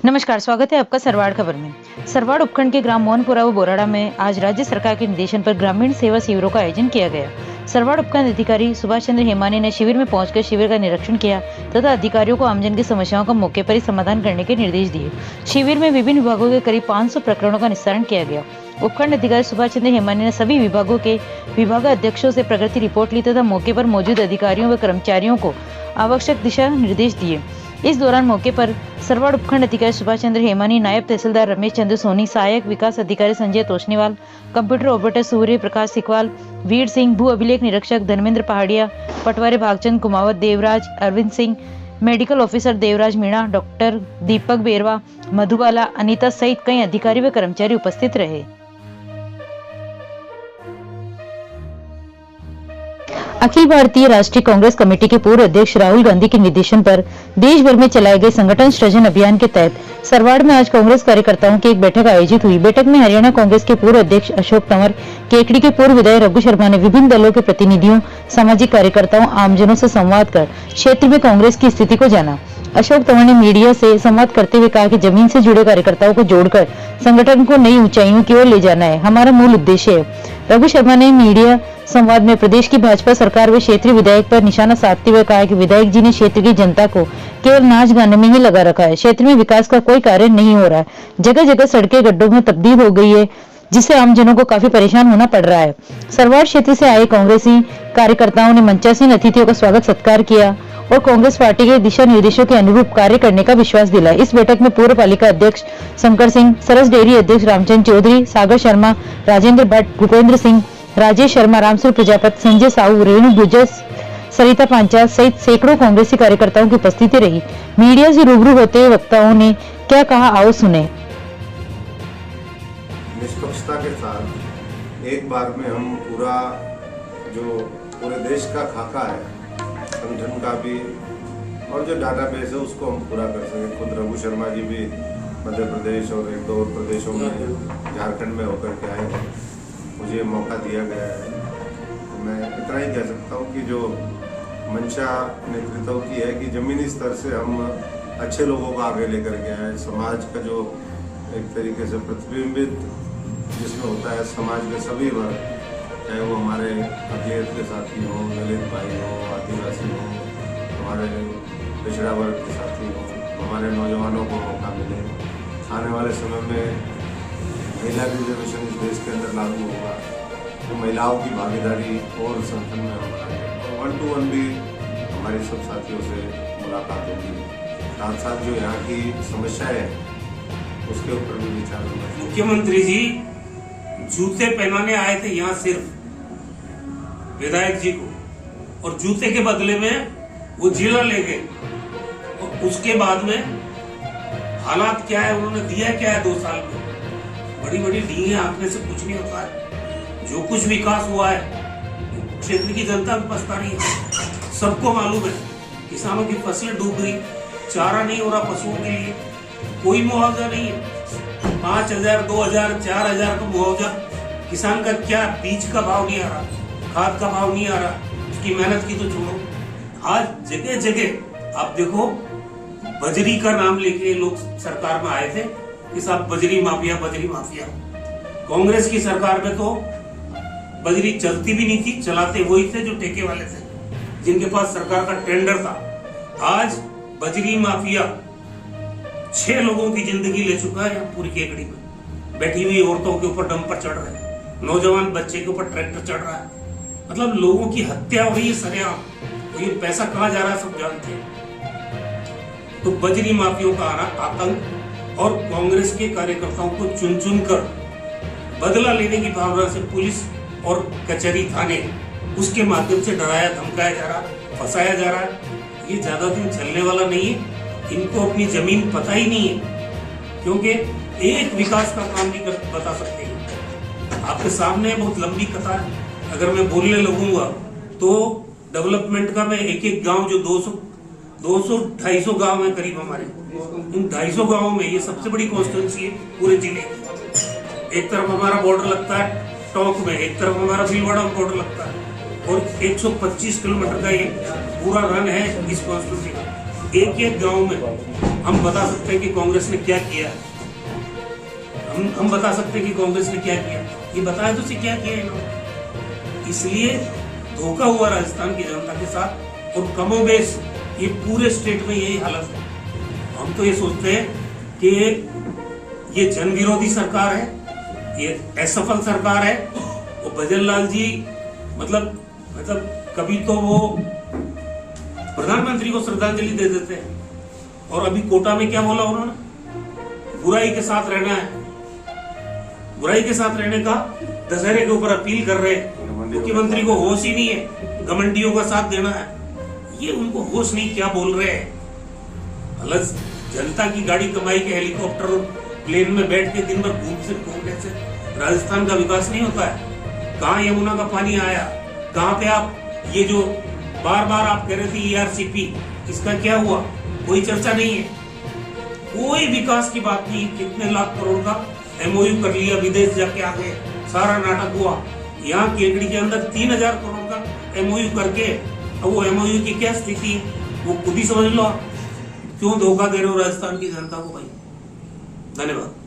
नमस्कार, स्वागत है आपका सरवाड़ खबर में। सरवाड़ उपखंड के ग्राम मोहनपुरा व बोराड़ा में आज राज्य सरकार के निर्देशन पर ग्रामीण सेवा शिविरों का आयोजन किया गया। सरवाड़ उपखंड अधिकारी सुभाष चंद्र हेमानी ने शिविर में पहुंचकर शिविर का निरीक्षण किया तथा अधिकारियों को आमजन की समस्याओं का मौके पर ही समाधान करने के निर्देश दिए। शिविर में विभिन्न विभागों के करीब 500 प्रकरणों का निस्तारण किया गया। उपखंड अधिकारी सुभाष चंद्र हेमानी ने सभी विभागों के विभागाध्यक्षों से प्रगति रिपोर्ट ली तथा मौके पर मौजूद अधिकारियों व कर्मचारियों को आवश्यक दिशा निर्देश दिए। इस दौरान मौके पर सरवाड़ उपखंड अधिकारी सुभाष चंद्र हेमानी, नायब तहसीलदार रमेश चंद्र सोनी, सहायक विकास अधिकारी संजय तोशनीवाल, कंप्यूटर ऑपरेटर सूर्य प्रकाश सिकवाल, वीर सिंह, भू अभिलेख निरीक्षक Dharmendra Pahadiya, patwari Bhagchand Kumawat, Devraj Arvind Singh, medical officer Devraj Meena, doctor Deepak Berwa, Madhubala, Anita सहित कई अधिकारी व कर्मचारी उपस्थित रहे। अखिल भारतीय राष्ट्रीय कांग्रेस कमेटी के पूर्व अध्यक्ष राहुल गांधी के निर्देशन पर देश भर में चलाए गए संगठन सृजन अभियान के तहत सरवाड़ में आज कांग्रेस कार्यकर्ताओं की एक बैठक आयोजित हुई। बैठक में हरियाणा कांग्रेस के पूर्व अध्यक्ष अशोक तंवर, केकड़ी के पूर्व विधायक रघु शर्मा ने विभिन्न दलों के प्रतिनिधियों, सामाजिक कार्यकर्ताओं, आमजनों से संवाद कर क्षेत्र में कांग्रेस की स्थिति को जाना। अशोक तंवर ने मीडिया से संवाद करते हुए कहा कि जमीन से जुड़े कार्यकर्ताओं को जोड़कर संगठन को नई ऊंचाइयों की ओर ले जाना है हमारा मूल उद्देश्य है। रघु शर्मा ने मीडिया संवाद में प्रदेश की भाजपा सरकार व क्षेत्रीय विधायक पर निशाना साधते हुए कहा कि विधायक जी ने क्षेत्र की जनता को केवल नाच गाने में ही लगा रखा है। क्षेत्र में विकास का कोई कार्य नहीं हो रहा है। जगह जगह सड़कें गड्ढों में तब्दील हो गई है, जिससे आम जनों को काफी परेशान होना पड़ रहा है। सरवाड़ क्षेत्र से आए कांग्रेसी कार्यकर्ताओं ने मंचासीन अतिथियों का स्वागत सत्कार किया और कांग्रेस पार्टी के दिशा निर्देशों के अनुरूप कार्य करने का विश्वास दिलाया। इस बैठक में पूर्व पालिका अध्यक्ष शंकर सिंह, सरस डेयरी अध्यक्ष रामचंद्र चौधरी, सागर शर्मा, राजेंद्र भट्ट, भूपेंद्र सिंह, राजेश शर्मा, रामसुर प्रजापति, संजय साहू, रेणु गुजर, सरिता पांचाल सहित सैकड़ों कांग्रेसी कार्यकर्ताओं की उपस्थिति रही। मीडिया से रूबरू होते हुए वक्ताओं ने क्या कहा, आओ सुने। निष्पक्षता के साथ एक बार में हम पूरे देश का खाका है, संगठन का भी और जो डाटाबेस है उसको हम पूरा कर सकें। खुद रघु शर्मा जी भी मध्य प्रदेश और एक दो और प्रदेशों में, झारखंड में होकर के आए हैं, मुझे मौका दिया गया है। तो मैं इतना ही कह सकता हूँ कि जो मंशा नेतृत्व की है कि जमीनी स्तर से हम अच्छे लोगों को आगे लेकर के आए। समाज का जो एक तरीके से प्रतिबिंबित जिसमें होता है समाज के सभी वर्ग, चाहे वो हमारे अकलियत के साथी हों, दलित भाई हों, आदिवासी हों, हमारे पिछड़ा वर्ग के साथी हों, हमारे नौजवानों को मौका मिले। आने वाले समय में महिला रिजर्वेशन इस देश के अंदर लागू होगा तो महिलाओं की भागीदारी और संगठन में हम बढ़ाएंगे और 1-to-1 भी हमारे सब साथियों से मुलाकात होगी। साथ साथ जो यहाँ की समस्याएं हैं उसके ऊपर भी विचार होगा। मुख्यमंत्री जी जूते पहनाने आए थे यहाँ सिर्फ विधायक जी को, और जूते के बदले में वो जिला ले गए। और उसके बाद में हालात क्या है, उन्होंने दिया क्या है 2 साल में। बड़ी बड़ी डींगे आंकने से कुछ नहीं होता है। जो कुछ विकास हुआ है क्षेत्र की जनता भी पछता रही है। सबको मालूम है किसानों की फसलें डूब गई, चारा नहीं हो रहा पशुओं के लिए, कोई मुआवजा नहीं है। 5,000, 2,000, 4,000 का मुआवजा, किसान का क्या बीज का भाव नहीं आ रहा, खाद का भाव नहीं आ रहा, उसकी मेहनत की तो छोड़ो। आज जगह जगह आप देखो, बजरी का नाम लेके लोग सरकार में आए थे कि साहब बजरी माफिया, बजरी माफिया। कांग्रेस की सरकार में तो बजरी चलती भी नहीं थी, चलाते वही थे जो ठेके वाले थे, जिनके पास सरकार का टेंडर था। आज बजरी माफिया 6 लोगों की जिंदगी ले चुका है। पूरी केकड़ी में बैठी हुई औरतों के ऊपर डंपर चढ़ रहे हैं, नौजवान बच्चे के ऊपर ट्रैक्टर चढ़ रहा है, मतलब लोगों की हत्या हो रही है सरेआम। तो ये पैसा कहाँ जा रहा है सब जानते हैं। तो बजरी माफियों का आतंक और कांग्रेस के कार्यकर्ताओं को चुन चुन कर बदला लेने की भावना से पुलिस और कचहरी थाने उसके माध्यम से डराया धमकाया जा रहा, फंसाया जा रहा है। ये ज्यादा दिन चलने वाला नहीं है। इनको अपनी जमीन पता ही नहीं है, क्योंकि एक विकास का काम नहीं कर बता सकते। आपके सामने बहुत लंबी कथा है। अगर मैं बोलने लगूंगा तो डेवलपमेंट का मैं एक गांव जो 200-250 गांव है करीब हमारे, उन 250 गांवों में ये सबसे बड़ी कॉन्स्टिट्यूंसी है पूरे जिले। एक तरफ हमारा बॉर्डर लगता है टोंक में, एक तरफ हमारा भीलवाड़ा बॉर्डर लगता है, और 125 किलोमीटर का ये पूरा रन है इस कॉन्स्टिट्यूंसी का। एक गांव में हम बता सकते हैं कि कांग्रेस ने क्या किया। हम बता सकते हैं कि कांग्रेस ने क्या किया। ये बताया तो उसे क्या किया इन्होंने। इसलिए धोखा हुआ राजस्थान की जनता के साथ, और कमोबेश ये पूरे स्टेट में यही हालत है। हम तो ये सोचते हैं कि ये जन विरोधी सरकार है, ये असफल सरकार है। और भजनलाल जी मतलब कभी तो वो प्रधानमंत्री को श्रद्धांजलि दे देते हैं, और अभी कोटा में क्या बोला उन्होंने, बुराई के साथ रहना है, बुराई के साथ रहने का दशहरे के ऊपर अपील कर रहे हैं। मुख्यमंत्री को होश ही नहीं है, घमंडियों का साथ देना है, ये उनको होश नहीं, क्या बोल रहे हैं। अलग जनता की गाड़ी कमाई के हेलीकॉप्टर और प्लेन में बैठ के दिन भर घूमने से राजस्थान का विकास नहीं होता है। कहाँ यमुना का पानी आया, कहाँ पे आप ये जो बार बार आप कह रहे थे ERCP, इसका क्या हुआ, कोई चर्चा नहीं है, कोई विकास की बात नहीं। कितने लाख करोड़ का MOU कर लिया, विदेश जाके आ गए, सारा नाटक हुआ। यहाँ केकड़ी के अंदर 3000 करोड़ का MOU करके, अब वो MOU की क्या स्थिति है वो खुद ही समझ लो। क्यों धोखा दे रहे हो राजस्थान की जनता को भाई। धन्यवाद।